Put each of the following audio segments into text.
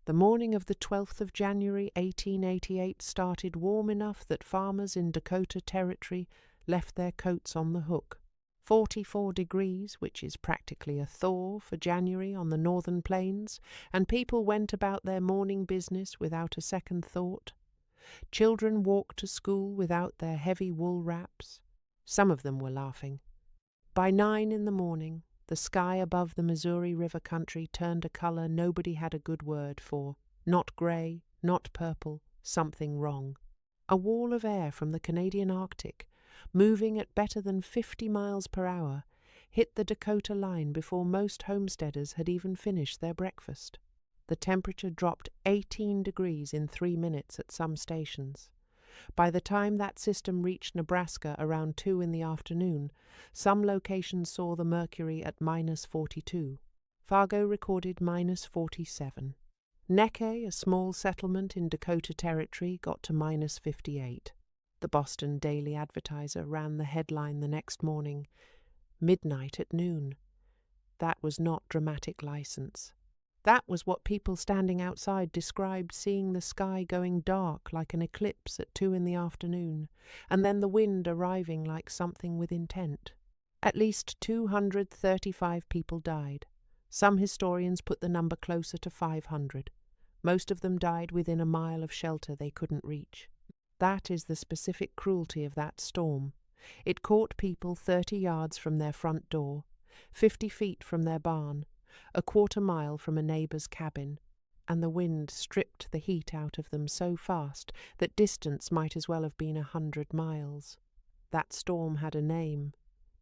The morning of the 12th of January 1888 started warm enough that farmers in Dakota Territory left their coats on the hook. 44 degrees, which is practically a thaw for January on the northern plains, and people went about their morning business without a second thought. Children walked to school without their heavy wool wraps. Some of them were laughing. By 9 in the morning, the sky above the Missouri River country turned a color nobody had a good word for. Not gray, not purple, something wrong. A wall of air from the Canadian Arctic, moving at better than 50 miles per hour, hit the Dakota line before most homesteaders had even finished their breakfast. The temperature dropped 18 degrees in 3 minutes at some stations. By the time that system reached Nebraska around 2 in the afternoon, some locations saw the mercury at -42. Fargo recorded -47. Necke, a small settlement in Dakota Territory, got to -58. The Boston Daily Advertiser ran the headline the next morning, "Midnight at noon." That was not dramatic license. That was what people standing outside described seeing the sky going dark like an eclipse at 2 in the afternoon, and then the wind arriving like something with intent. At least 235 people died. Some historians put the number closer to 500. Most of them died within a mile of shelter they couldn't reach. That is the specific cruelty of that storm. It caught people 30 yards from their front door, 50 feet from their barn, a quarter mile from a neighbor's cabin, and the wind stripped the heat out of them so fast that distance might as well have been 100 miles. That storm had a name,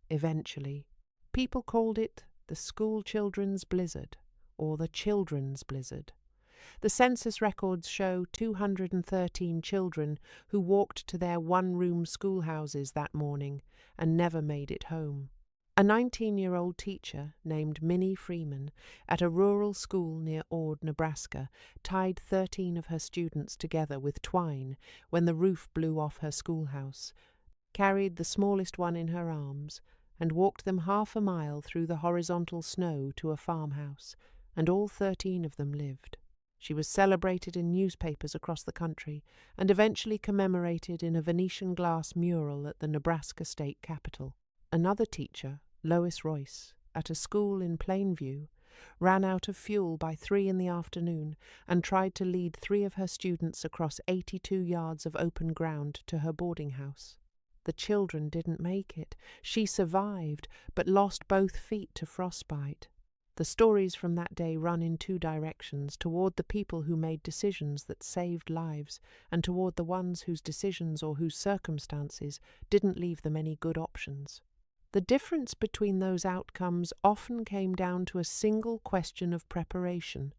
eventually. People called it the school children's blizzard, or the children's blizzard. The census records show 213 children who walked to their one-room schoolhouses that morning and never made it home. A 19-year-old teacher named Minnie Freeman at a rural school near Ord, Nebraska, tied 13 of her students together with twine when the roof blew off her schoolhouse, carried the smallest one in her arms, and walked them half a mile through the horizontal snow to a farmhouse, and all 13 of them lived. She was celebrated in newspapers across the country and eventually commemorated in a Venetian glass mural at the Nebraska state capitol. Another teacher, Lois Royce, at a school in Plainview, ran out of fuel by 3 in the afternoon and tried to lead 3 of her students across 82 yards of open ground to her boarding house. The children didn't make it. She survived, but lost both feet to frostbite. The stories from that day run in 2 directions, toward the people who made decisions that saved lives, and toward the ones whose decisions or whose circumstances didn't leave them any good options. The difference between those outcomes often came down to a single question of preparation.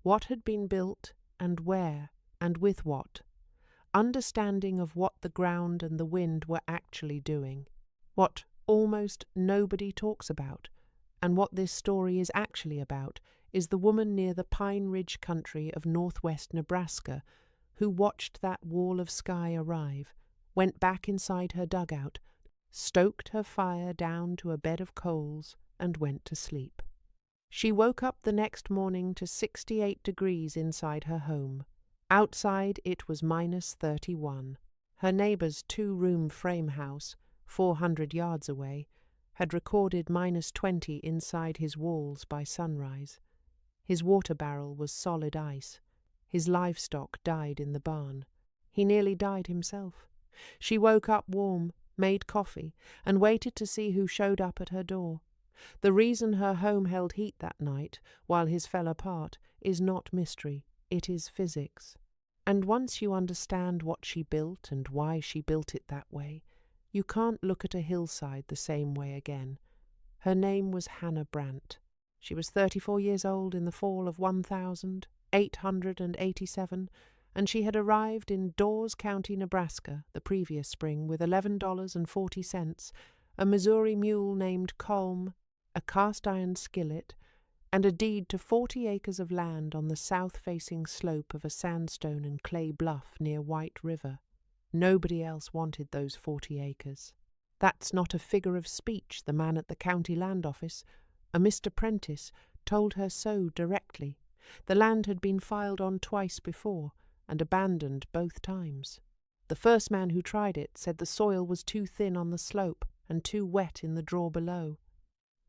What had been built, and where, and with what? Understanding of what the ground and the wind were actually doing. What almost nobody talks about, and what this story is actually about, is the woman near the Pine Ridge country of northwest Nebraska who watched that wall of sky arrive, went back inside her dugout, stoked her fire down to a bed of coals, and went to sleep. She woke up the next morning to 68 degrees inside her home. Outside it was -31. Her neighbor's 2-room frame house, 400 yards away, had recorded -20 inside his walls by sunrise. His water barrel was solid ice. His livestock died in the barn. He nearly died himself. She woke up warm, made coffee, and waited to see who showed up at her door. The reason her home held heat that night, while his fell apart, is not mystery, it is physics. And once you understand what she built and why she built it that way, you can't look at a hillside the same way again. Her name was Hanna Brandt. She was 34 years old in the fall of 1887, and she had arrived in Dawes County, Nebraska, the previous spring with $11.40, a Missouri mule named Colm, a cast-iron skillet, and a deed to 40 acres of land on the south-facing slope of a sandstone and clay bluff near White River. Nobody else wanted those 40 acres. That's not a figure of speech, the man at the county land office, a Mr. Prentice, told her so directly, The land had been filed on twice before, and abandoned both times. The first man who tried it said the soil was too thin on the slope and too wet in the draw below.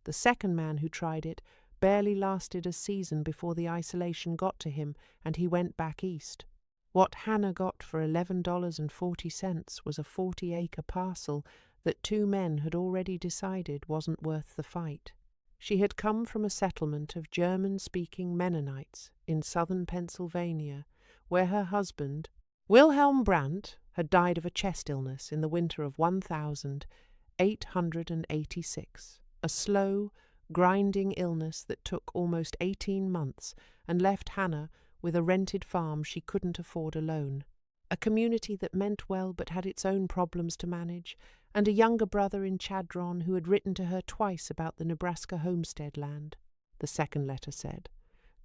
The second man who tried it barely lasted a season before the isolation got to him and he went back east. What Hanna got for $11.40 was a 40-acre parcel that two men had already decided wasn't worth the fight. She had come from a settlement of German-speaking Mennonites in southern Pennsylvania, where her husband, Wilhelm Brandt, had died of a chest illness in the winter of 1886, a slow, grinding illness that took almost 18 months and left Hanna with a rented farm she couldn't afford alone, a community that meant well but had its own problems to manage, and a younger brother in Chadron who had written to her twice about the Nebraska homestead land. The second letter said,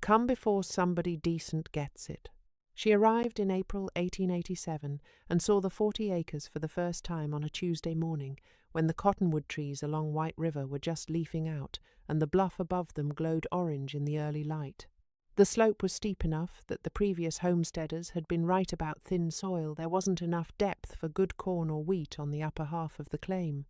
"Come before somebody decent gets it." She arrived in April 1887 and saw the 40 acres for the first time on a Tuesday morning, when the cottonwood trees along White River were just leafing out and the bluff above them glowed orange in the early light. The slope was steep enough that the previous homesteaders had been right about thin soil. There wasn't enough depth for good corn or wheat on the upper half of the claim.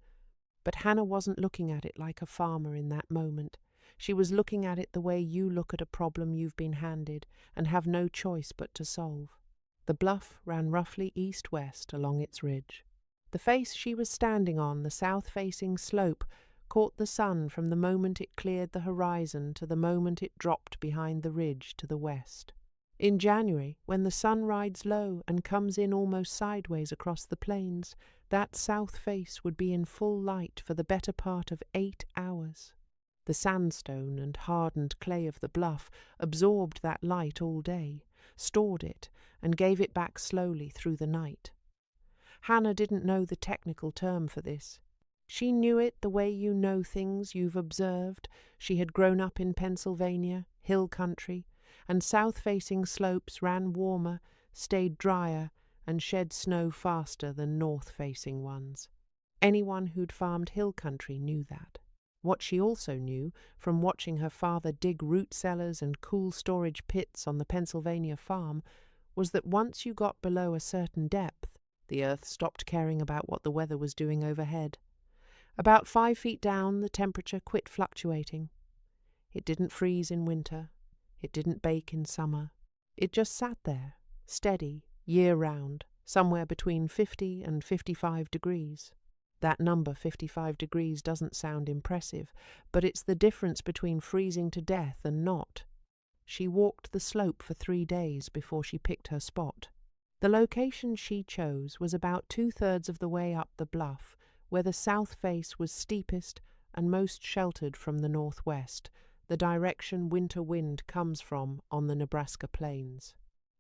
But Hanna wasn't looking at it like a farmer in that moment. She was looking at it the way you look at a problem you've been handed and have no choice but to solve. The bluff ran roughly east-west along its ridge. The face she was standing on, the south-facing slope, caught the sun from the moment it cleared the horizon to the moment it dropped behind the ridge to the west. In January, when the sun rides low and comes in almost sideways across the plains, that south face would be in full light for the better part of 8 hours. The sandstone and hardened clay of the bluff absorbed that light all day, stored it, and gave it back slowly through the night. Hanna didn't know the technical term for this. She knew it the way you know things you've observed. She had grown up in Pennsylvania, hill country, and south-facing slopes ran warmer, stayed drier, and shed snow faster than north-facing ones. Anyone who'd farmed hill country knew that. What she also knew, from watching her father dig root cellars and cool storage pits on the Pennsylvania farm, was that once you got below a certain depth, the earth stopped caring about what the weather was doing overhead. About 5 feet down, the temperature quit fluctuating. It didn't freeze in winter. It didn't bake in summer. It just sat there, steady, year-round, somewhere between 50 and 55 degrees. That number, 55 degrees, doesn't sound impressive, but it's the difference between freezing to death and not. She walked the slope for 3 days before she picked her spot. The location she chose was about 2/3 of the way up the bluff, where the south face was steepest and most sheltered from the northwest, the direction winter wind comes from on the Nebraska plains.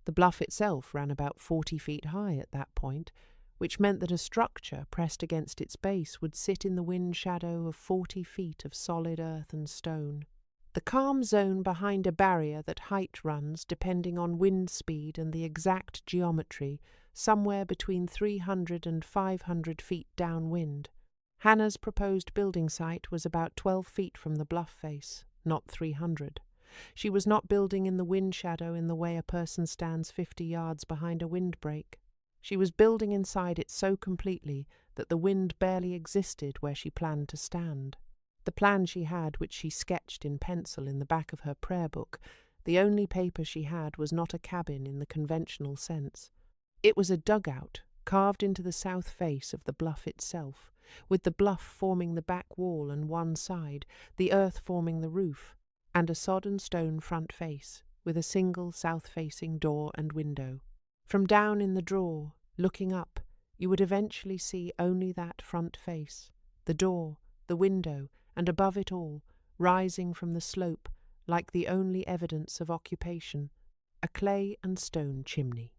The bluff itself ran about 40 feet high at that point, which meant that a structure pressed against its base would sit in the wind shadow of 40 feet of solid earth and stone. The calm zone behind a barrier that height runs, depending on wind speed and the exact geometry, somewhere between 300 and 500 feet downwind. Hanna's proposed building site was about 12 feet from the bluff face, not 300. She was not building in the wind shadow in the way a person stands 50 yards behind a windbreak. She was building inside it so completely that the wind barely existed where she planned to stand. The plan she had, which she sketched in pencil in the back of her prayer book, the only paper she had was not a cabin in the conventional sense. It was a dugout, carved into the south face of the bluff itself, with the bluff forming the back wall and one side, the earth forming the roof, and a sodden stone front face, with a single south-facing door and window. From down in the draw, looking up, you would eventually see only that front face, the door, the window, and above it all, rising from the slope, like the only evidence of occupation, a clay and stone chimney.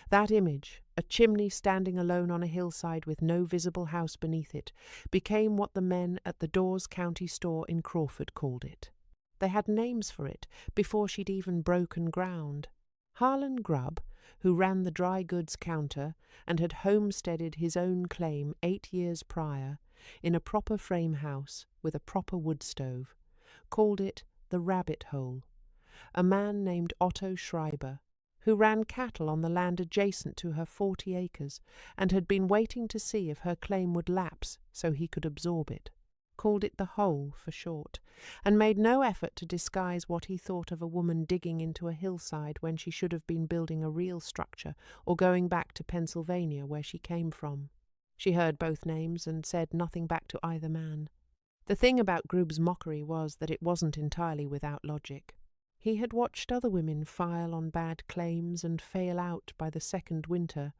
That image, a chimney standing alone on a hillside with no visible house beneath it, became what the men at the Dawes County store in Crawford called it. They had names for it before she'd even broken ground. Harlan Grubb, who ran the dry goods counter and had homesteaded his own claim 8 years prior, in a proper frame house with a proper wood stove, called it the rabbit hole. a man named Otto Schreiber, who ran cattle on the land adjacent to her 40 acres and had been waiting to see if her claim would lapse so he could absorb it, called it the hole for short, and made no effort to disguise what he thought of a woman digging into a hillside when she should have been building a real structure or going back to Pennsylvania where she came from. She heard both names and said nothing back to either man. The thing about Grubb's mockery was that it wasn't entirely without logic. He had watched other women file on bad claims and fail out by the second winter,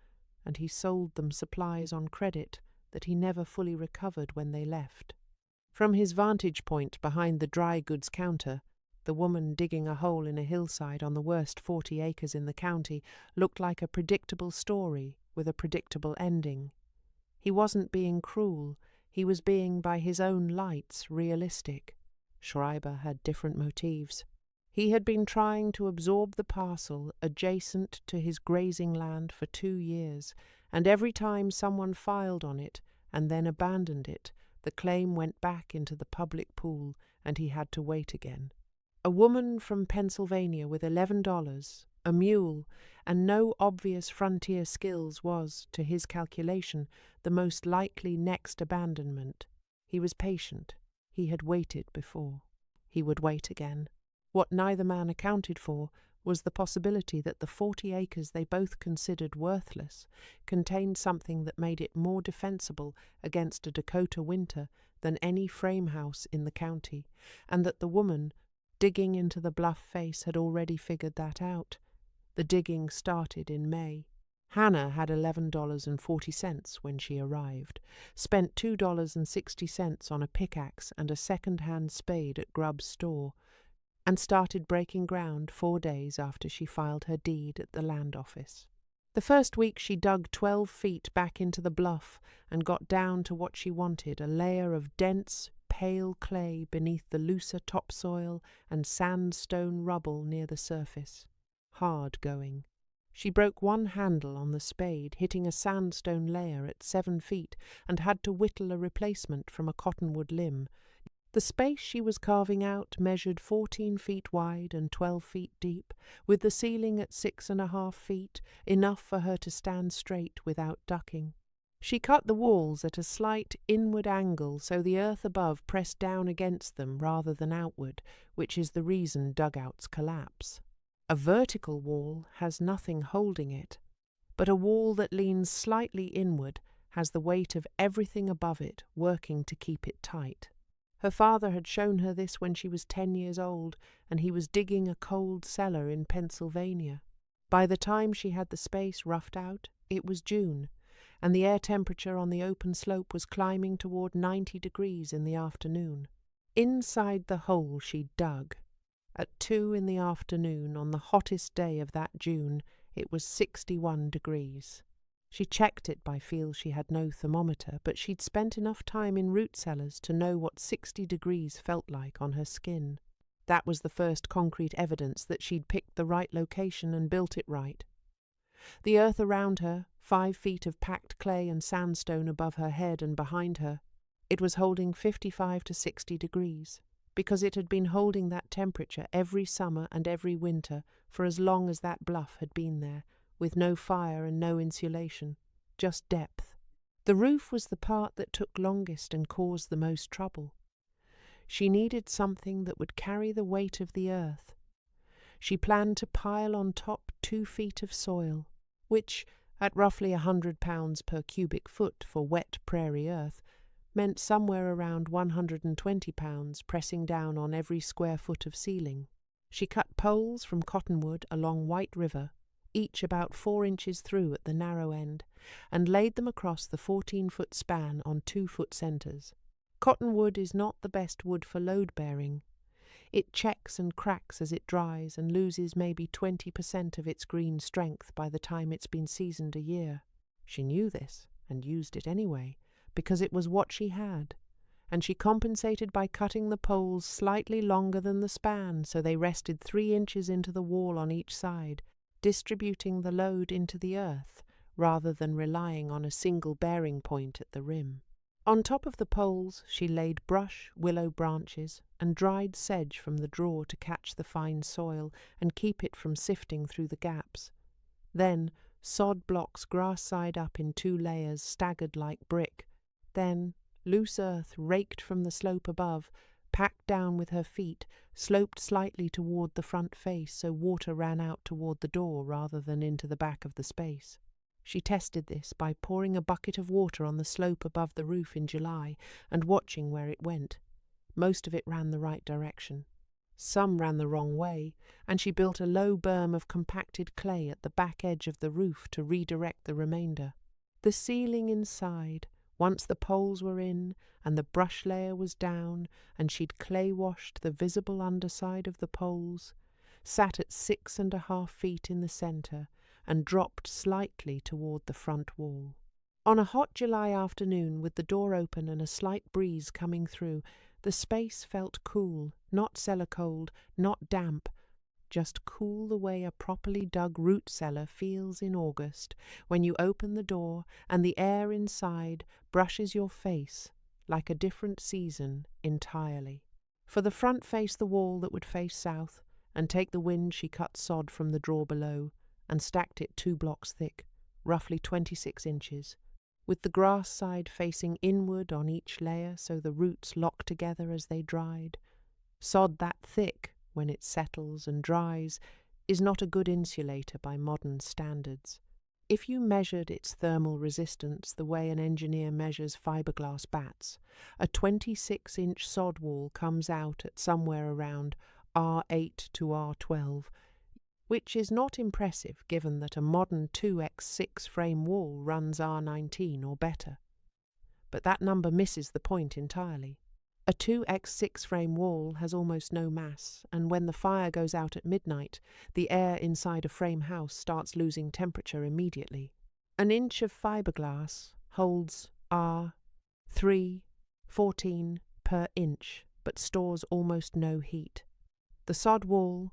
and he sold them supplies on credit that he never fully recovered when they left. From his vantage point behind the dry goods counter, the woman digging a hole in a hillside on the worst 40 acres in the county looked like a predictable story with a predictable ending. He wasn't being cruel, he was being, by his own lights, realistic. Schreiber had different motives. He had been trying to absorb the parcel adjacent to his grazing land for 2 years, and every time someone filed on it and then abandoned it, the claim went back into the public pool and he had to wait again. A woman from Pennsylvania with $11, a mule, and no obvious frontier skills was, to his calculation, the most likely next abandonment. He was patient. He had waited before. He would wait again. What neither man accounted for was the possibility that the 40 acres they both considered worthless contained something that made it more defensible against a Dakota winter than any frame house in the county, and that the woman, digging into the bluff face, had already figured that out. The digging started in May. Hanna had $11.40 when she arrived, spent $2.60 on a pickaxe and a second-hand spade at Grubb's store, and started breaking ground 4 days after she filed her deed at the land office. The first week she dug 12 feet back into the bluff and got down to what she wanted, a layer of dense, pale clay beneath the looser topsoil and sandstone rubble near the surface. Hard going. She broke one handle on the spade, hitting a sandstone layer at 7 feet, and had to whittle a replacement from a cottonwood limb. The space she was carving out measured 14 feet wide and 12 feet deep, with the ceiling at 6.5 feet, enough for her to stand straight without ducking. She cut the walls at a slight inward angle so the earth above pressed down against them rather than outward, which is the reason dugouts collapse. A vertical wall has nothing holding it, but a wall that leans slightly inward has the weight of everything above it working to keep it tight. Her father had shown her this when she was 10 years old, and he was digging a cold cellar in Pennsylvania. By the time she had the space roughed out, it was June, and the air temperature on the open slope was climbing toward 90 degrees in the afternoon. Inside the hole she dug. At 2 in the afternoon, on the hottest day of that June, it was 61 degrees. She checked it by feel she had no thermometer, but she'd spent enough time in root cellars to know what 60 degrees felt like on her skin. That was the first concrete evidence that she'd picked the right location and built it right. The earth around her, 5 feet of packed clay and sandstone above her head and behind her, it was holding 55 to 60 degrees, because it had been holding that temperature every summer and every winter for as long as that bluff had been there, with no fire and no insulation, just depth. The roof was the part that took longest and caused the most trouble. She needed something that would carry the weight of the earth. She planned to pile on top 2 feet of soil, which, at roughly 100 pounds per cubic foot for wet prairie earth, meant somewhere around 120 pounds pressing down on every square foot of ceiling. She cut poles from cottonwood along White River, each about 4 inches through at the narrow end, and laid them across the 14-foot span on 2-foot centres. Cottonwood is not the best wood for load-bearing. It checks and cracks as it dries and loses maybe 20% of its green strength by the time it's been seasoned a year. She knew this and used it anyway, because it was what she had, and she compensated by cutting the poles slightly longer than the span so they rested 3 inches into the wall on each side, distributing the load into the earth rather than relying on a single bearing point at the rim. On top of the poles she laid brush, willow branches, and dried sedge from the drawer to catch the fine soil and keep it from sifting through the gaps. Then sod blocks grass side up in 2 layers staggered like brick. Then loose earth raked from the slope above, packed down with her feet, sloped slightly toward the front face so water ran out toward the door rather than into the back of the space. She tested this by pouring a bucket of water on the slope above the roof in July and watching where it went. Most of it ran the right direction. Some ran the wrong way, and she built a low berm of compacted clay at the back edge of the roof to redirect the remainder. The ceiling inside, once the poles were in and the brush layer was down and she'd clay-washed the visible underside of the poles, sat at 6.5 feet in the centre and dropped slightly toward the front wall. On a hot July afternoon, with the door open and a slight breeze coming through, the space felt cool, not cellar cold, not damp, just cool the way a properly dug root cellar feels in August when you open the door and the air inside brushes your face like a different season entirely. For the front faced the wall that would face south, and take the wind she cut sod from the drawer below and stacked it 2 blocks thick, roughly 26 inches, with the grass side facing inward on each layer so the roots locked together as they dried. Sod that thick, when it settles and dries, is not a good insulator by modern standards. If you measured its thermal resistance the way an engineer measures fiberglass bats, a 26-inch sod wall comes out at somewhere around R8 to R12, which is not impressive given that a modern 2x6 frame wall runs R19 or better. But that number misses the point entirely. A 2x6 frame wall has almost no mass, and when the fire goes out at midnight, the air inside a frame house starts losing temperature immediately. An inch of fiberglass holds R314 per inch, but stores almost no heat. The sod wall,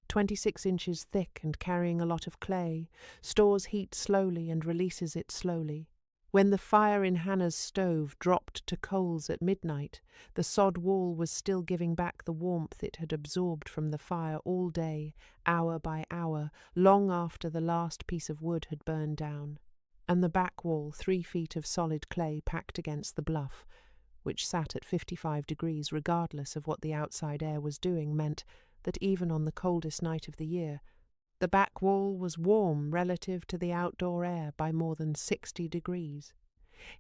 26 inches thick and carrying a lot of clay, stores heat slowly and releases it slowly. When the fire in Hannah's stove dropped to coals at midnight, the sod wall was still giving back the warmth it had absorbed from the fire all day, hour by hour, long after the last piece of wood had burned down. And the back wall, 3 feet of solid clay packed against the bluff, which sat at 55 degrees regardless of what the outside air was doing, meant that even on the coldest night of the year, the back wall was warm relative to the outdoor air by more than 60 degrees.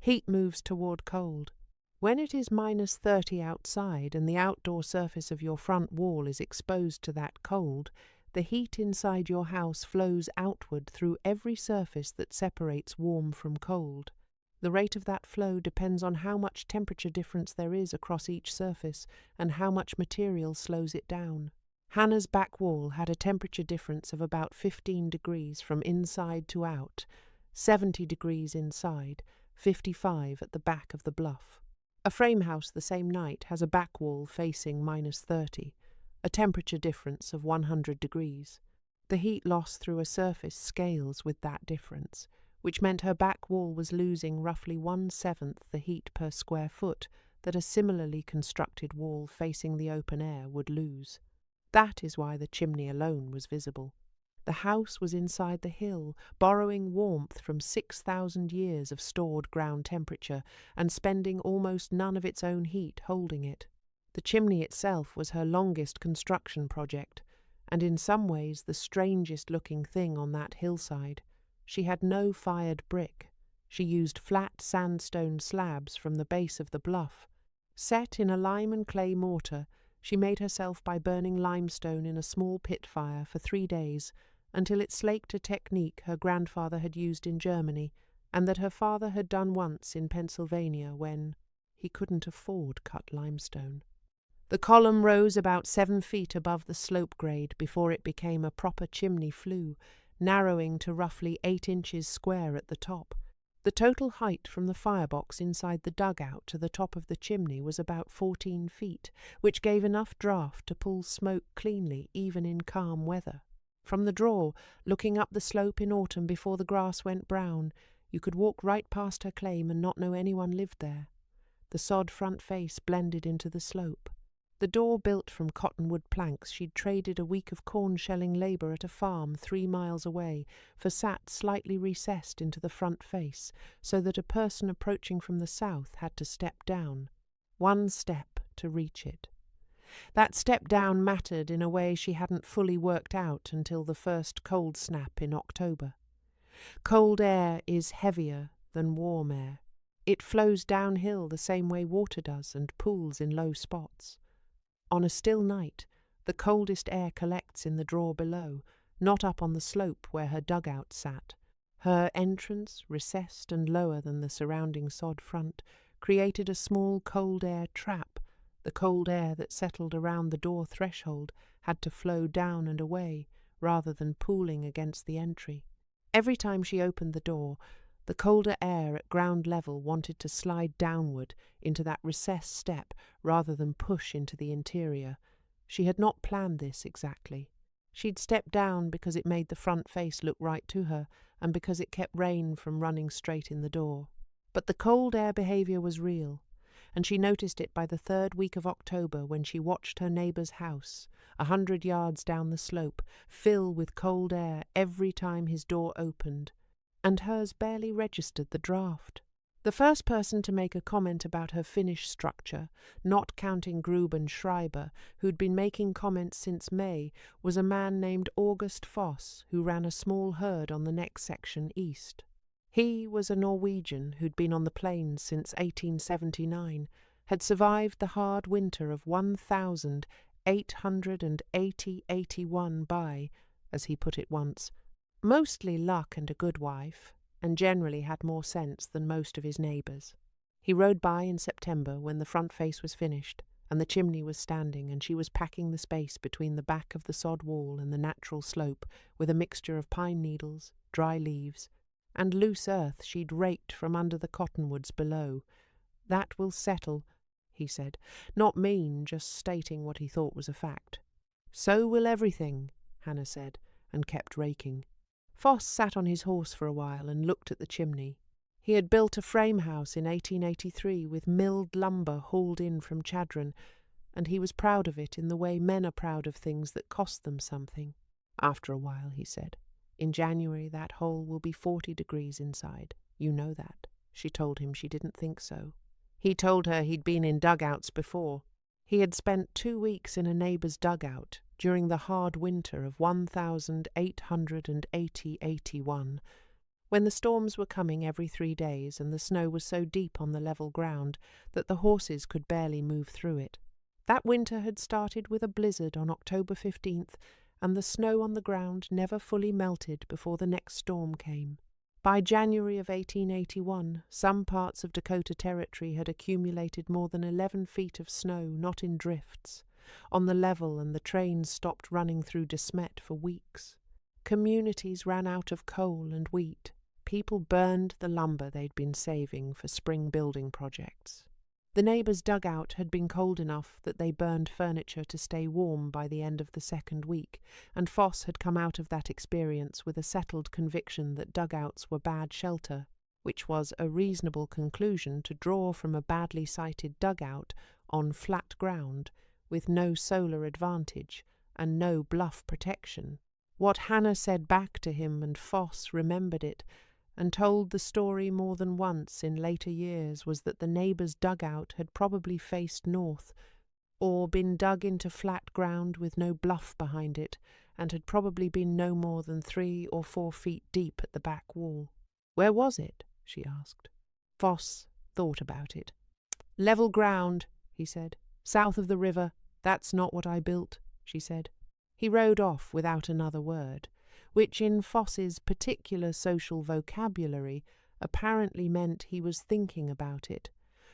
Heat moves toward cold. When it is -30 outside and the outdoor surface of your front wall is exposed to that cold, the heat inside your house flows outward through every surface that separates warm from cold. The rate of that flow depends on how much temperature difference there is across each surface and how much material slows it down. Hannah's back wall had a temperature difference of about 15 degrees from inside to out, 70 degrees inside, 55 at the back of the bluff. A frame house the same night has a back wall facing -30, a temperature difference of 100 degrees. The heat loss through a surface scales with that difference, which meant her back wall was losing roughly 1/7 the heat per square foot that a similarly constructed wall facing the open air would lose. That is why the chimney alone was visible. The house was inside the hill, borrowing warmth from 6,000 years of stored ground temperature and spending almost none of its own heat holding it. The chimney itself was her longest construction project, and in some ways the strangest-looking thing on that hillside. She had no fired brick. She used flat sandstone slabs from the base of the bluff. Set in a lime and clay mortar, she made herself by burning limestone in a small pit fire for 3 days, until it slaked a technique her grandfather had used in Germany, and that her father had done once in Pennsylvania when he couldn't afford cut limestone. The column rose about 7 feet above the slope grade before it became a proper chimney flue, narrowing to roughly 8 inches square at the top. The total height from the firebox inside the dugout to the top of the chimney was about 14 feet, which gave enough draught to pull smoke cleanly even in calm weather. From the drawer, looking up the slope in autumn before the grass went brown, you could walk right past her claim and not know anyone lived there. The sod front face blended into the slope. The door, built from cottonwood planks she'd traded a week of corn-shelling labour at a farm 3 miles away for, sat slightly recessed into the front face, so that a person approaching from the south had to step down. 1 step to reach it. That step down mattered in a way she hadn't fully worked out until the first cold snap in October. Cold air is heavier than warm air. It flows downhill the same way water does and pools in low spots. On a still night, the coldest air collects in the draw below, not up on the slope where her dugout sat. Her entrance, recessed and lower than the surrounding sod front, created a small cold air trap. The cold air that settled around the door threshold had to flow down and away, rather than pooling against the entry. Every time she opened the door, the colder air at ground level wanted to slide downward into that recessed step rather than push into the interior. She had not planned this exactly. She'd stepped down because it made the front face look right to her and because it kept rain from running straight in the door. But the cold air behaviour was real, and she noticed it by the 3rd week of October when she watched her neighbour's house, 100 yards down the slope, fill with cold air every time his door opened, and hers barely registered the draft. The first person to make a comment about her finished structure, not counting Grube and Schreiber, who'd been making comments since May, was a man named August Foss, who ran a small herd on the next section east. He was a Norwegian who'd been on the plains since 1879, had survived the hard winter of 1,880-81 by, as he put it once, mostly luck and a good wife, and generally had more sense than most of his neighbours. He rode by in September when the front face was finished, and the chimney was standing, and she was packing the space between the back of the sod wall and the natural slope with a mixture of pine needles, dry leaves, and loose earth she'd raked from under the cottonwoods below. "That will settle," he said, not mean, just stating what he thought was a fact. "So will everything," Hanna said, and kept raking. Foss sat on his horse for a while and looked at the chimney. He had built a frame house in 1883 with milled lumber hauled in from Chadron, and he was proud of it in the way men are proud of things that cost them something. After a while, he said, "In January that hole will be 40 degrees inside. You know that." She told him she didn't think so. He told her he'd been in dugouts before. He had spent 2 weeks in a neighbour's dugout during the hard winter of 1,880-81, when the storms were coming every 3 days and the snow was so deep on the level ground that the horses could barely move through it. That winter had started with a blizzard on October 15th, and the snow on the ground never fully melted before the next storm came. By January of 1881, some parts of Dakota Territory had accumulated more than 11 feet of snow, not in drifts, on the level, and the trains stopped running through De Smet for weeks. Communities ran out of coal and wheat. People burned the lumber they'd been saving for spring building projects. The neighbour's dugout had been cold enough that they burned furniture to stay warm by the end of the 2nd week, and Foss had come out of that experience with a settled conviction that dugouts were bad shelter, which was a reasonable conclusion to draw from a badly sited dugout on flat ground with no solar advantage and no bluff protection. What Hanna said back to him, and Foss remembered it, and told the story more than once in later years, was that the neighbour's dugout had probably faced north, or been dug into flat ground with no bluff behind it, and had probably been no more than 3 or 4 feet deep at the back wall. "Where was it?" she asked. Foss thought about it. "Level ground," he said. "South of the river. That's not what I built," she said. He rode off without another word, which in Foss's particular social vocabulary apparently meant he was thinking about it.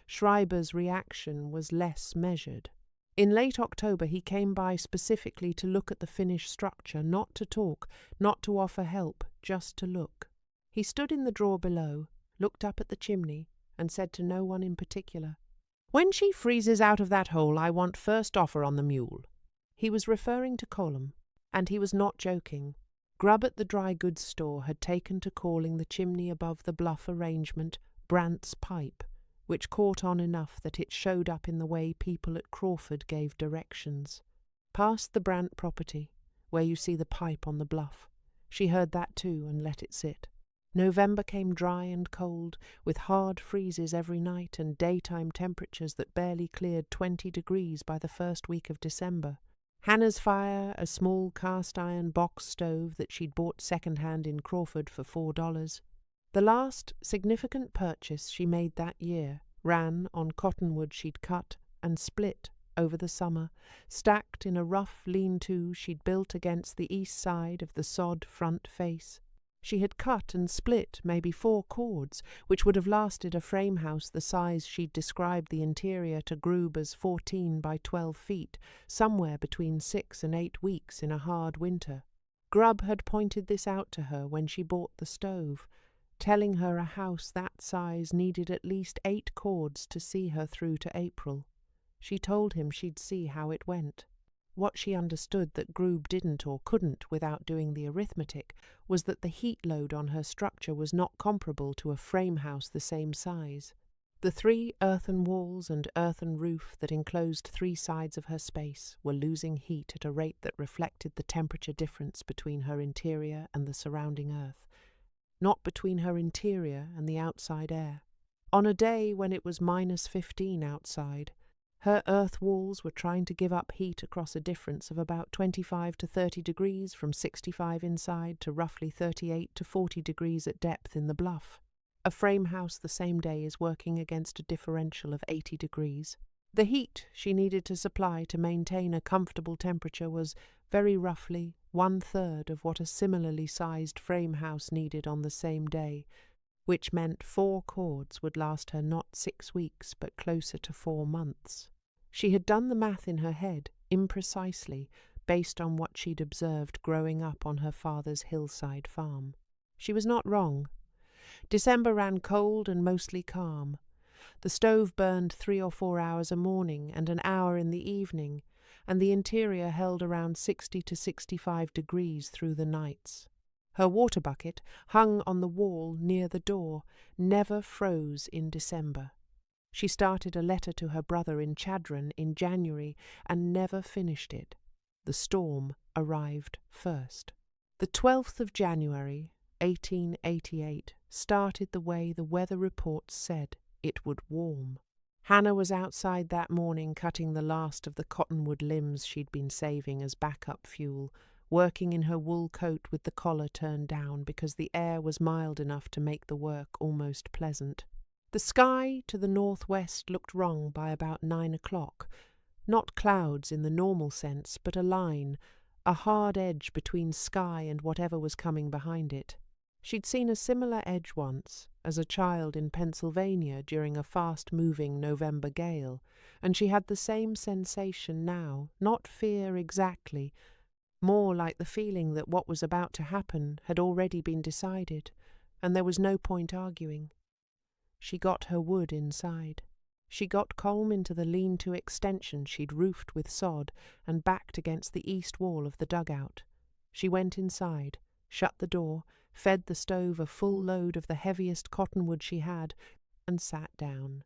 Schreiber's reaction was less measured. In late October he came by specifically to look at the finished structure, not to talk, not to offer help, just to look. He stood in the draw below, looked up at the chimney, and said to no one in particular, "When she freezes out of that hole, I want first offer on the mule." He was referring to Colum, and he was not joking. Grubb at the dry goods store had taken to calling the chimney above the bluff arrangement Brandt's pipe, which caught on enough that it showed up in the way people at Crawford gave directions. Past the Brandt property, where you see the pipe on the bluff. She heard that too and let it sit. November came dry and cold, with hard freezes every night and daytime temperatures that barely cleared 20 degrees by the first week of December. Hannah's fire, a small cast-iron box stove that she'd bought second-hand in Crawford for $4. The last significant purchase she made that year ran on cottonwood she'd cut and split over the summer, stacked in a rough lean-to she'd built against the east side of the sod front face. She had cut and split maybe 4 cords, which would have lasted a frame house the size she'd described the interior to Grube as 14 by 12 feet, somewhere between 6 and 8 weeks in a hard winter. Grubb had pointed this out to her when she bought the stove, telling her a house that size needed at least 8 cords to see her through to April. She told him she'd see how it went. What she understood that Grube didn't or couldn't without doing the arithmetic was that the heat load on her structure was not comparable to a frame house the same size. The 3 earthen walls and earthen roof that enclosed 3 sides of her space were losing heat at a rate that reflected the temperature difference between her interior and the surrounding earth, not between her interior and the outside air. On a day when it was -15 outside, her earth walls were trying to give up heat across a difference of about 25 to 30 degrees from 65 inside to roughly 38 to 40 degrees at depth in the bluff. A frame house the same day is working against a differential of 80 degrees. The heat she needed to supply to maintain a comfortable temperature was, very roughly, 1/3 of what a similarly sized frame house needed on the same day, which meant 4 cords would last her not 6 weeks but closer to 4 months. She had done the math in her head, imprecisely, based on what she'd observed growing up on her father's hillside farm. She was not wrong. December ran cold and mostly calm. The stove burned 3 or 4 hours a morning and an hour in the evening, and the interior held around 60 to 65 degrees through the nights. Her water bucket, hung on the wall near the door, never froze in December. She started a letter to her brother in Chadron in January and never finished it. The storm arrived first. The 12th of January, 1888, started the way the weather reports said it would warm. Hannah was outside that morning cutting the last of the cottonwood limbs she'd been saving as backup fuel, working in her wool coat with the collar turned down because the air was mild enough to make the work almost pleasant. The sky to the northwest looked wrong by about 9 o'clock. Not clouds in the normal sense, but a line, a hard edge between sky and whatever was coming behind it. She'd seen a similar edge once, as a child in Pennsylvania during a fast-moving November gale, and she had the same sensation now, not fear exactly, more like the feeling that what was about to happen had already been decided, and there was no point arguing. She got her wood inside. She got Colm into the lean-to extension she'd roofed with sod and backed against the east wall of the dugout. She went inside, shut the door, fed the stove a full load of the heaviest cottonwood she had, and sat down.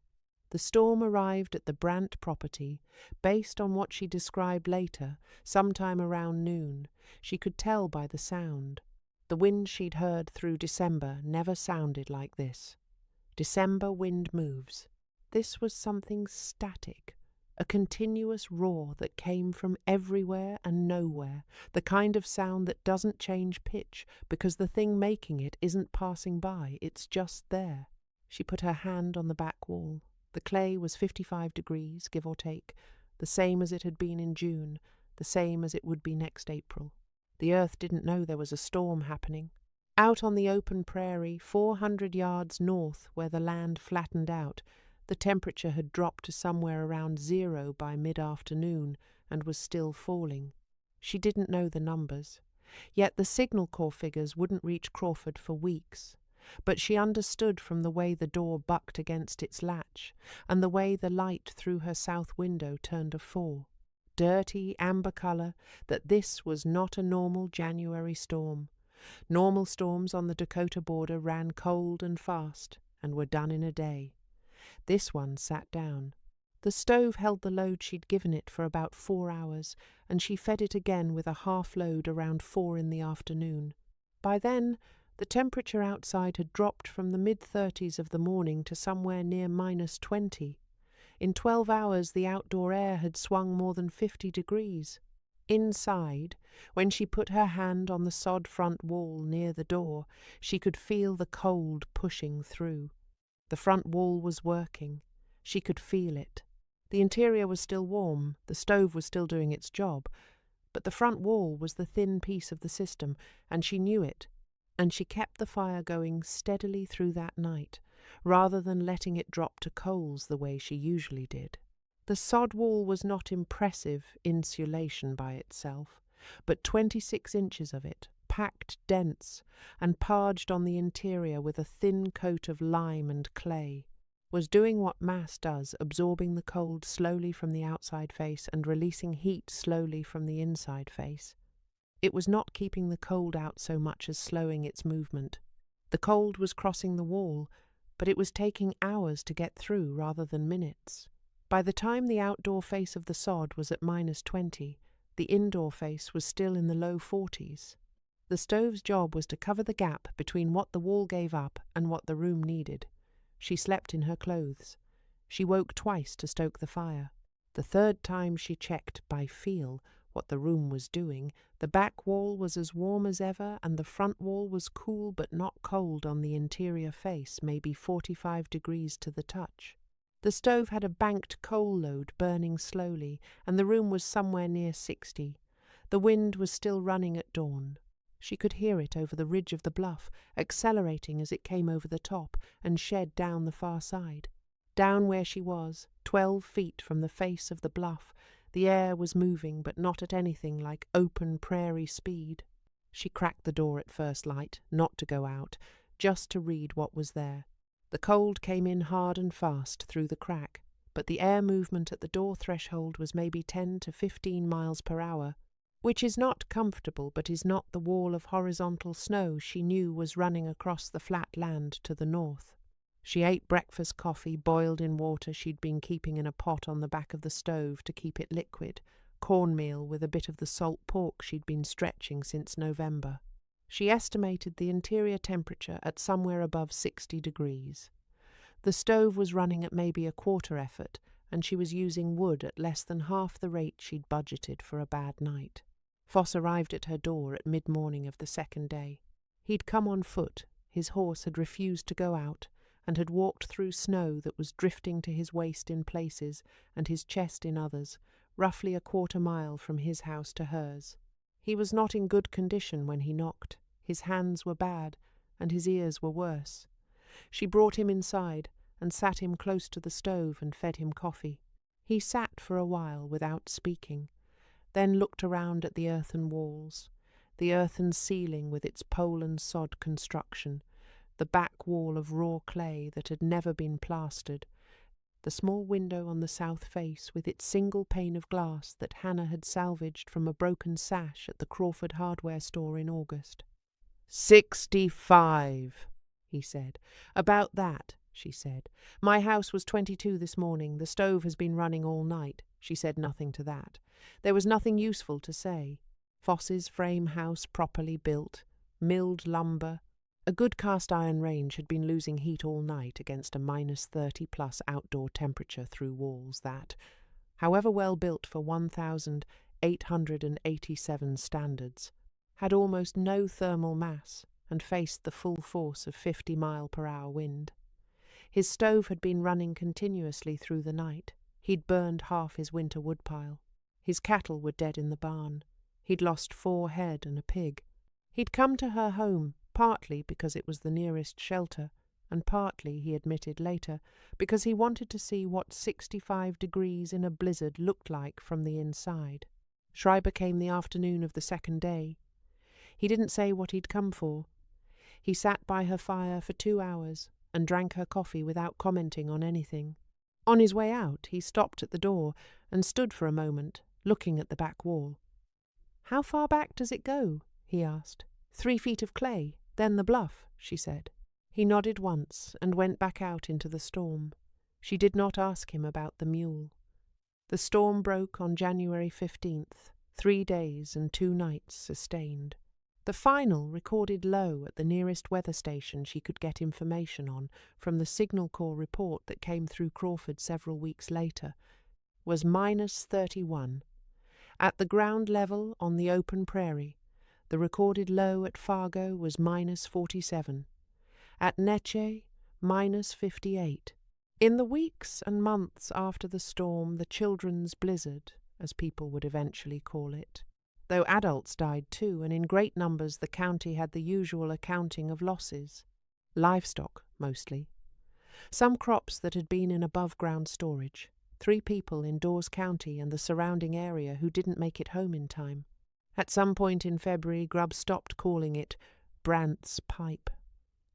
The storm arrived at the Brandt property, based on what she described later, sometime around noon. She could tell by the sound. The wind she'd heard through December never sounded like this. December wind moves. This was something static, a continuous roar that came from everywhere and nowhere, the kind of sound that doesn't change pitch because the thing making it isn't passing by, it's just there. She put her hand on the back wall. The clay was 55 degrees, give or take, the same as it had been in June, the same as it would be next April. The earth didn't know there was a storm happening. Out on the open prairie, 400 yards north where the land flattened out, the temperature had dropped to somewhere around 0 by mid-afternoon and was still falling. She didn't know the numbers, yet the Signal Corps figures wouldn't reach Crawford for weeks. But she understood from the way the door bucked against its latch, and the way the light through her south window turned a 4. Dirty amber colour, that this was not a normal January storm. Normal storms on the Dakota border ran cold and fast, and were done in a day. This one sat down. The stove held the load she'd given it for about 4 hours, and she fed it again with a half load around 4 in the afternoon. By then, the temperature outside had dropped from the mid-30s of the morning to somewhere near -20. In 12 hours, the outdoor air had swung more than 50 degrees. Inside, when she put her hand on the sod front wall near the door, she could feel the cold pushing through. The front wall was working. She could feel it. The interior was still warm, the stove was still doing its job, but the front wall was the thin piece of the system, and she knew it, and she kept the fire going steadily through that night, rather than letting it drop to coals the way she usually did. The sod wall was not impressive insulation by itself, but 26 inches of it, packed dense, and parged on the interior with a thin coat of lime and clay, was doing what mass does, absorbing the cold slowly from the outside face and releasing heat slowly from the inside face. It was not keeping the cold out so much as slowing its movement. The cold was crossing the wall, but it was taking hours to get through rather than minutes. By the time the outdoor face of the sod was at -20, the indoor face was still in the low 40s. The stove's job was to cover the gap between what the wall gave up and what the room needed. She slept in her clothes. She woke twice to stoke the fire. The third time she checked, by feel, what the room was doing. The back wall was as warm as ever, and the front wall was cool but not cold on the interior face, maybe 45 degrees to the touch. The stove had a banked coal load burning slowly, and the room was somewhere near 60. The wind was still running at dawn. She could hear it over the ridge of the bluff, accelerating as it came over the top and shed down the far side. Down where she was, 12 feet from the face of the bluff, the air was moving, but not at anything like open prairie speed. She cracked the door at first light, not to go out, just to read what was there. The cold came in hard and fast through the crack, but the air movement at the door threshold was maybe 10 to 15 miles per hour, which is not comfortable but is not the wall of horizontal snow she knew was running across the flat land to the north. She ate breakfast coffee boiled in water she'd been keeping in a pot on the back of the stove to keep it liquid, cornmeal with a bit of the salt pork she'd been stretching since November. She estimated the interior temperature at somewhere above 60 degrees. The stove was running at maybe a quarter effort, and she was using wood at less than half the rate she'd budgeted for a bad night. Foss arrived at her door at mid-morning of the second day. He'd come on foot, his horse had refused to go out, and had walked through snow that was drifting to his waist in places and his chest in others, roughly a quarter mile from his house to hers. He was not in good condition when he knocked. His hands were bad, and his ears were worse. She brought him inside, and sat him close to the stove and fed him coffee. He sat for a while without speaking, then looked around at the earthen walls, the earthen ceiling with its pole and sod construction, the back wall of raw clay that had never been plastered, the small window on the south face with its single pane of glass that Hannah had salvaged from a broken sash at the Crawford hardware store in August. 65, he said. About that, she said. My house was 22 this morning. The stove has been running all night. She said nothing to that. There was nothing useful to say. Foss's frame house properly built, milled lumber. A good cast-iron range had been losing heat all night against a -30+ outdoor temperature through walls that, however well built for 1,887 standards, had almost no thermal mass and faced the full force of 50-mile-per-hour wind. His stove had been running continuously through the night. He'd burned half his winter woodpile. His cattle were dead in the barn. He'd lost 4 head and a pig. He'd come to her home, partly because it was the nearest shelter, and partly, he admitted later, because he wanted to see what 65 degrees in a blizzard looked like from the inside. Schreiber came the afternoon of the second day. He didn't say what he'd come for. He sat by her fire for 2 hours and drank her coffee without commenting on anything. On his way out, he stopped at the door and stood for a moment, looking at the back wall. "How far back does it go?" he asked. 3 feet of clay, then the bluff, she said. He nodded once and went back out into the storm. She did not ask him about the mule. The storm broke on January 15th, 3 days and 2 nights sustained. The final, recorded low at the nearest weather station she could get information on from the Signal Corps report that came through Crawford several weeks later, was -31. At the ground level on the open prairie, the recorded low at Fargo was -47. At Neche, -58. In the weeks and months after the storm, the children's blizzard, as people would eventually call it, though adults died too, and in great numbers, the county had the usual accounting of losses. Livestock, mostly. Some crops that had been in above-ground storage. 3 people in Dawes County and the surrounding area who didn't make it home in time. At some point in February, Grubb stopped calling it Brandt's Pipe.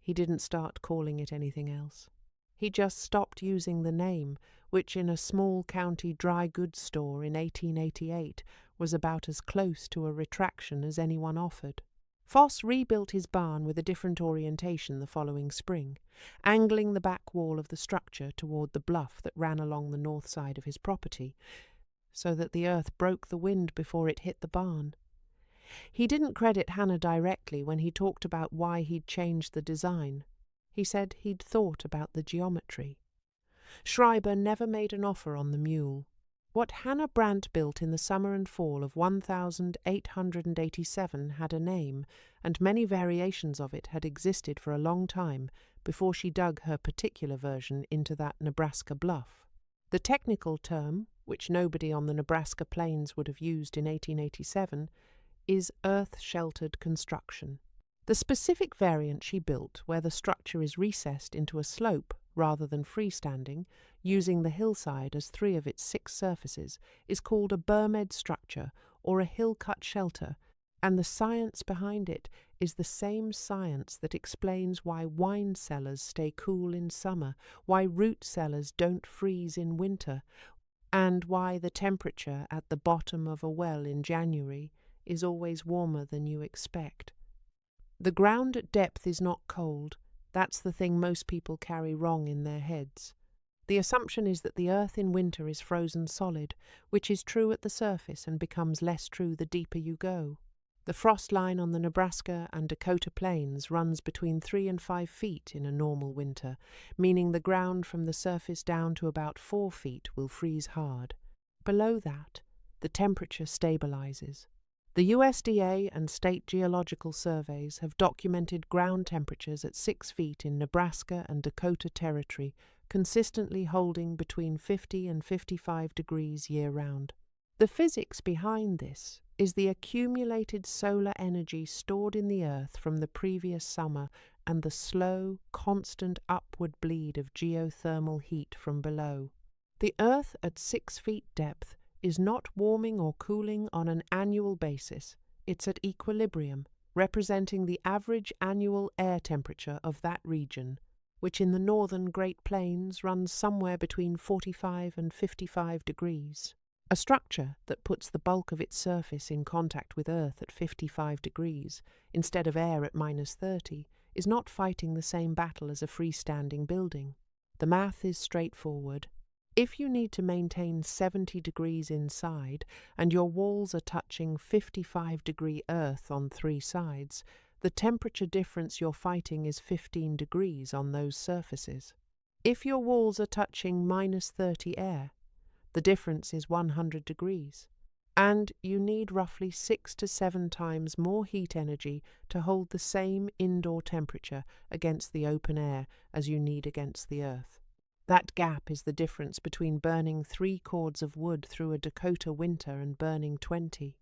He didn't start calling it anything else. He just stopped using the name, which in a small county dry goods store in 1888 was about as close to a retraction as anyone offered. Foss rebuilt his barn with a different orientation the following spring, angling the back wall of the structure toward the bluff that ran along the north side of his property, so that the earth broke the wind before it hit the barn. He didn't credit Hanna directly when he talked about why he'd changed the design. He said he'd thought about the geometry. Schreiber never made an offer on the mule. What Hanna Brandt built in the summer and fall of 1887 had a name, and many variations of it had existed for a long time before she dug her particular version into that Nebraska bluff. The technical term, which nobody on the Nebraska plains would have used in 1887, is earth-sheltered construction. The specific variant she built, where the structure is recessed into a slope rather than freestanding, using the hillside as 3 of its 6 surfaces, is called a bermed structure or a hill-cut shelter, and the science behind it is the same science that explains why wine cellars stay cool in summer, why root cellars don't freeze in winter, and why the temperature at the bottom of a well in January is always warmer than you expect. The ground at depth is not cold. That's the thing most people carry wrong in their heads. The assumption is that the earth in winter is frozen solid, which is true at the surface and becomes less true the deeper you go. The frost line on the Nebraska and Dakota plains runs between 3 and 5 feet in a normal winter, meaning the ground from the surface down to about 4 feet will freeze hard. Below that, the temperature stabilizes. The USDA and state geological surveys have documented ground temperatures at 6 feet in Nebraska and Dakota Territory, consistently holding between 50 and 55 degrees year-round. The physics behind this is the accumulated solar energy stored in the earth from the previous summer and the slow, constant upward bleed of geothermal heat from below. The earth at 6 feet depth is not warming or cooling on an annual basis. It's at equilibrium, representing the average annual air temperature of that region, which in the northern Great Plains runs somewhere between 45 and 55 degrees. A structure that puts the bulk of its surface in contact with Earth at 55 degrees, instead of air at -30, is not fighting the same battle as a freestanding building. The math is straightforward. If you need to maintain 70 degrees inside and your walls are touching 55-degree earth on 3 sides, the temperature difference you're fighting is 15 degrees on those surfaces. If your walls are touching -30 air, the difference is 100 degrees, and you need roughly 6 to 7 times more heat energy to hold the same indoor temperature against the open air as you need against the earth. That gap is the difference between burning 3 cords of wood through a Dakota winter and burning 20.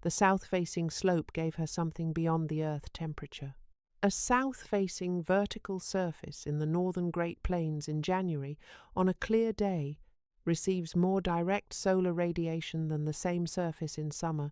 The south-facing slope gave her something beyond the earth temperature. A south-facing vertical surface in the northern Great Plains in January, on a clear day, receives more direct solar radiation than the same surface in summer,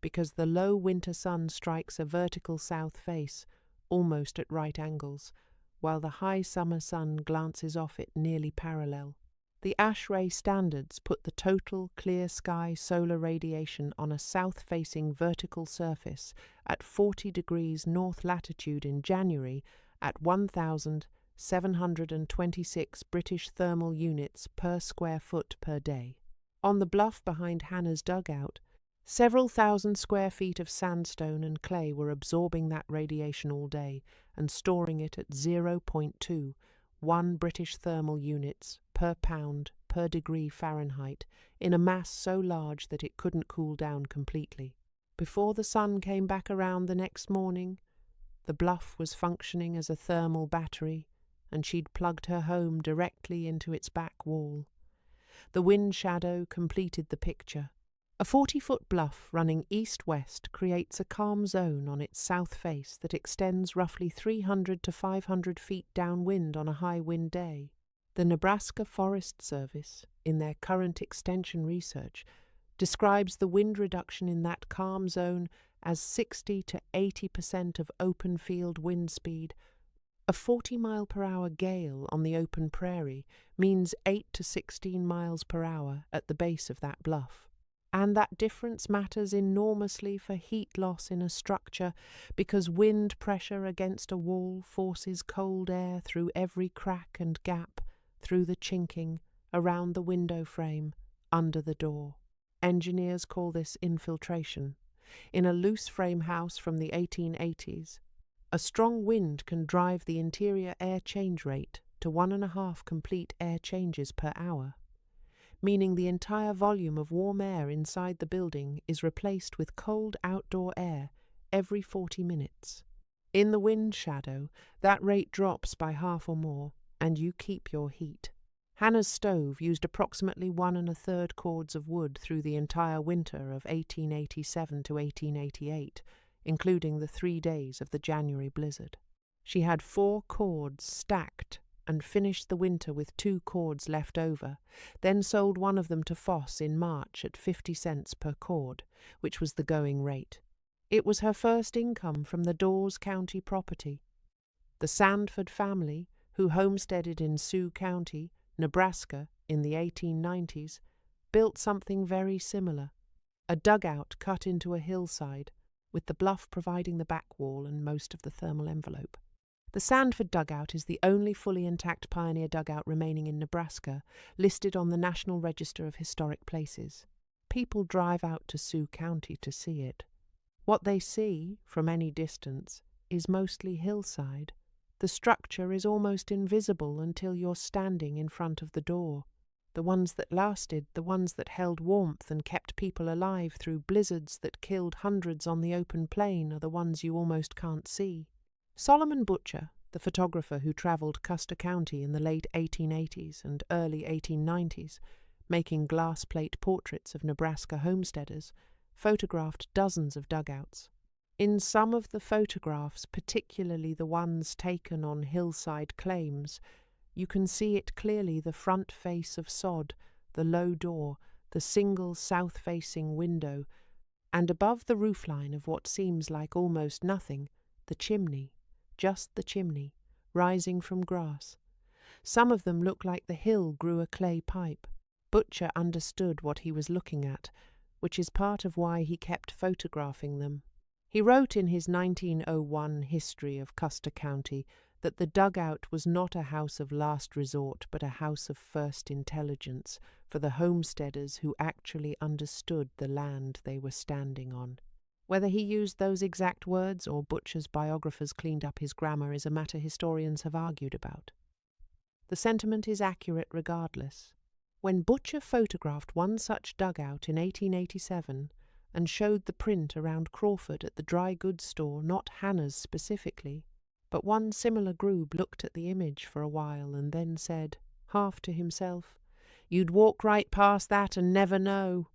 because the low winter sun strikes a vertical south face, almost at right angles, while the high summer sun glances off it nearly parallel. The ASHRAE standards put the total clear sky solar radiation on a south-facing vertical surface at 40 degrees north latitude in January at 1,000 726 British thermal units per square foot per day. On the bluff behind Hanna's dugout, several thousand square feet of sandstone and clay were absorbing that radiation all day and storing it at 0.21 British thermal units per pound per degree Fahrenheit in a mass so large that it couldn't cool down completely. Before the sun came back around the next morning, the bluff was functioning as a thermal battery, and she'd plugged her home directly into its back wall. The wind shadow completed the picture. A 40-foot bluff running east-west creates a calm zone on its south face that extends roughly 300 to 500 feet downwind on a high wind day. The Nebraska Forest Service, in their current extension research, describes the wind reduction in that calm zone as 60 to 80% of open field wind speed. A 40-mile-per-hour gale on the open prairie means 8 to 16 miles per hour at the base of that bluff. And that difference matters enormously for heat loss in a structure because wind pressure against a wall forces cold air through every crack and gap, through the chinking, around the window frame, under the door. Engineers call this infiltration. In a loose frame house from the 1880s, a strong wind can drive the interior air change rate to 1.5 complete air changes per hour, meaning the entire volume of warm air inside the building is replaced with cold outdoor air every 40 minutes. In the wind shadow, that rate drops by half or more, and you keep your heat. Hanna's stove used approximately 1 1/3 cords of wood through the entire winter of 1887 to 1888, including the 3 days of the January blizzard. She had 4 cords stacked and finished the winter with 2 cords left over, then sold one of them to Foss in March at 50 cents per cord, which was the going rate. It was her first income from the Dawes County property. The Sandford family, who homesteaded in Sioux County, Nebraska, in the 1890s, built something very similar, a dugout cut into a hillside, with the bluff providing the back wall and most of the thermal envelope. The Sandford dugout is the only fully intact pioneer dugout remaining in Nebraska, listed on the National Register of Historic Places. People drive out to Sioux County to see it. What they see, from any distance, is mostly hillside. The structure is almost invisible until you're standing in front of the door. The ones that lasted, the ones that held warmth and kept people alive through blizzards that killed hundreds on the open plain, are the ones you almost can't see. Solomon Butcher, the photographer who travelled Custer County in the late 1880s and early 1890s, making glass plate portraits of Nebraska homesteaders, photographed dozens of dugouts. In some of the photographs, particularly the ones taken on hillside claims, you can see it clearly: the front face of sod, the low door, the single south-facing window, and above the roofline of what seems like almost nothing, the chimney, just the chimney, rising from grass. Some of them look like the hill grew a clay pipe. Butcher understood what he was looking at, which is part of why he kept photographing them. He wrote in his 1901 History of Custer County that the dugout was not a house of last resort but a house of first intelligence for the homesteaders who actually understood the land they were standing on. Whether he used those exact words or Butcher's biographers cleaned up his grammar is a matter historians have argued about. The sentiment is accurate regardless. When Butcher photographed one such dugout in 1887 and showed the print around Crawford at the dry goods store, not Hanna's specifically, but one similar group looked at the image for a while and then said, half to himself, "You'd walk right past that and never know."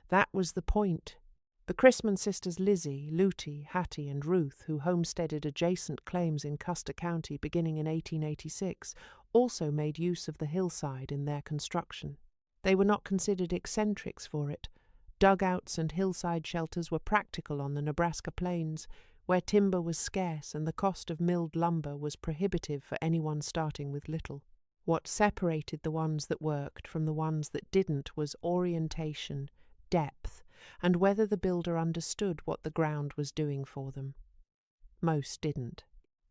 That was the point. The Chrisman sisters Lizzie, Lutie, Hattie and Ruth, who homesteaded adjacent claims in Custer County beginning in 1886, also made use of the hillside in their construction. They were not considered eccentrics for it. Dugouts and hillside shelters were practical on the Nebraska plains, where timber was scarce and the cost of milled lumber was prohibitive for anyone starting with little. What separated the ones that worked from the ones that didn't was orientation, depth, and whether the builder understood what the ground was doing for them. Most didn't.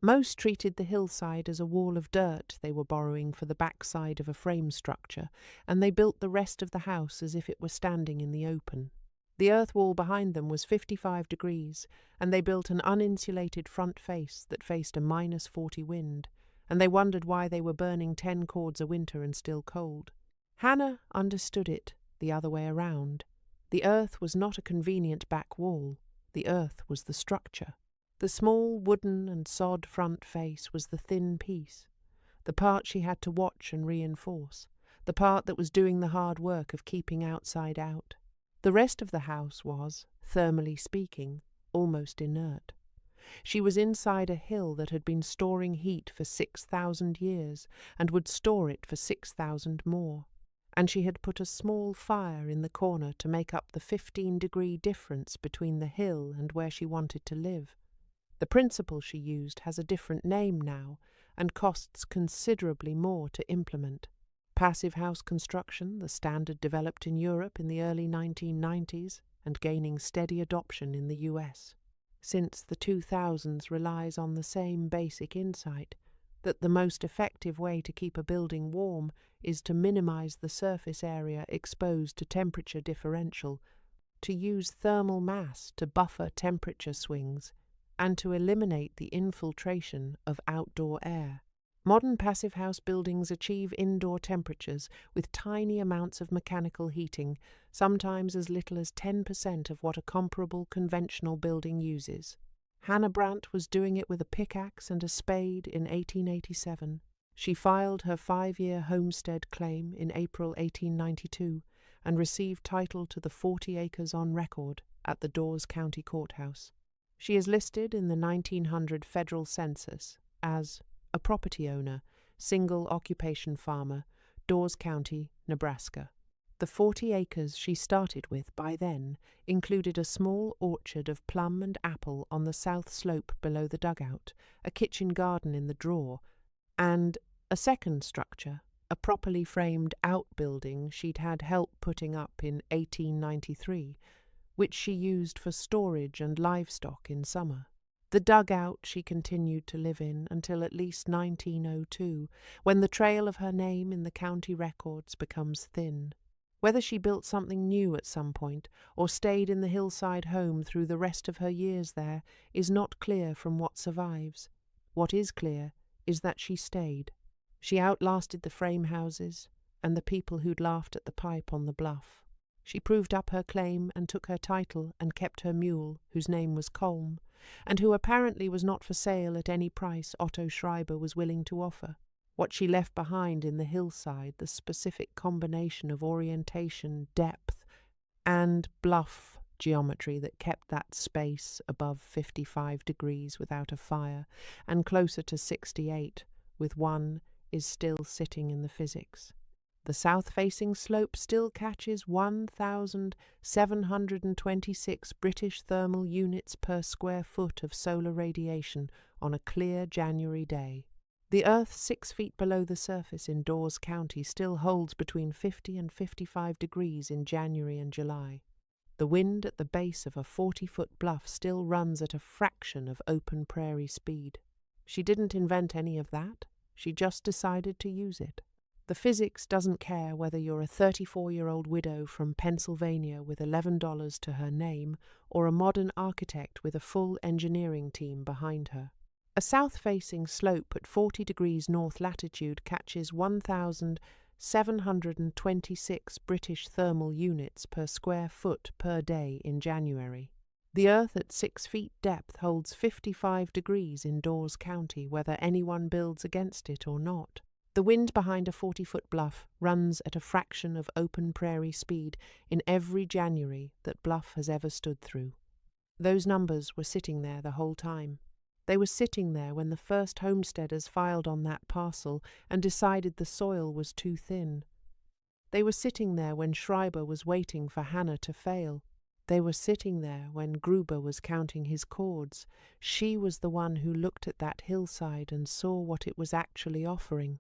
Most treated the hillside as a wall of dirt they were borrowing for the backside of a frame structure, and they built the rest of the house as if it were standing in the open. The earth wall behind them was 55 degrees, and they built an uninsulated front face that faced a -40 wind, and they wondered why they were burning 10 cords a winter and still cold. Hanna understood it the other way around. The earth was not a convenient back wall. The earth was the structure. The small wooden and sod front face was the thin piece, the part she had to watch and reinforce, the part that was doing the hard work of keeping outside out. The rest of the house was, thermally speaking, almost inert. She was inside a hill that had been storing heat for 6,000 years and would store it for 6,000 more, and she had put a small fire in the corner to make up the 15-degree difference between the hill and where she wanted to live. The principle she used has a different name now and costs considerably more to implement. Passive house construction, the standard developed in Europe in the early 1990s and gaining steady adoption in the US. Since the 2000s relies on the same basic insight that the most effective way to keep a building warm is to minimize the surface area exposed to temperature differential, to use thermal mass to buffer temperature swings, and to eliminate the infiltration of outdoor air. Modern passive house buildings achieve indoor temperatures with tiny amounts of mechanical heating, sometimes as little as 10% of what a comparable conventional building uses. Hanna Brandt was doing it with a pickaxe and a spade in 1887. She filed her 5-year homestead claim in April 1892 and received title to the 40 acres on record at the Dawes County Courthouse. She is listed in the 1900 federal census as a property owner, single occupation farmer, Dawes County, Nebraska. The 40 acres she started with by then included a small orchard of plum and apple on the south slope below the dugout, a kitchen garden in the drawer, and a second structure, a properly framed outbuilding she'd had help putting up in 1893, which she used for storage and livestock in summer. The dugout she continued to live in until at least 1902, when the trail of her name in the county records becomes thin. Whether she built something new at some point or stayed in the hillside home through the rest of her years there is not clear from what survives. What is clear is that she stayed. She outlasted the frame houses and the people who'd laughed at the pipe on the bluff. She proved up her claim and took her title and kept her mule, whose name was Colm, and who apparently was not for sale at any price Otto Schreiber was willing to offer. What she left behind in the hillside, the specific combination of orientation, depth, and bluff geometry that kept that space above 55 degrees without a fire, and closer to 68 with one, is still sitting in the physics. The south-facing slope still catches 1,726 British thermal units per square foot of solar radiation on a clear January day. The Earth 6 feet below the surface in Dawes County still holds between 50 and 55 degrees in January and July. The wind at the base of a 40-foot bluff still runs at a fraction of open prairie speed. She didn't invent any of that. She just decided to use it. The physics doesn't care whether you're a 34-year-old widow from Pennsylvania with $11 to her name or a modern architect with a full engineering team behind her. A south-facing slope at 40 degrees north latitude catches 1,726 British thermal units per square foot per day in January. The Earth at 6 feet depth holds 55 degrees in Dawes County, whether anyone builds against it or not. The wind behind a 40-foot bluff runs at a fraction of open prairie speed in every January that Bluff has ever stood through. Those numbers were sitting there the whole time. They were sitting there when the first homesteaders filed on that parcel and decided the soil was too thin. They were sitting there when Schreiber was waiting for Hanna to fail. They were sitting there when Gruber was counting his cords. She was the one who looked at that hillside and saw what it was actually offering.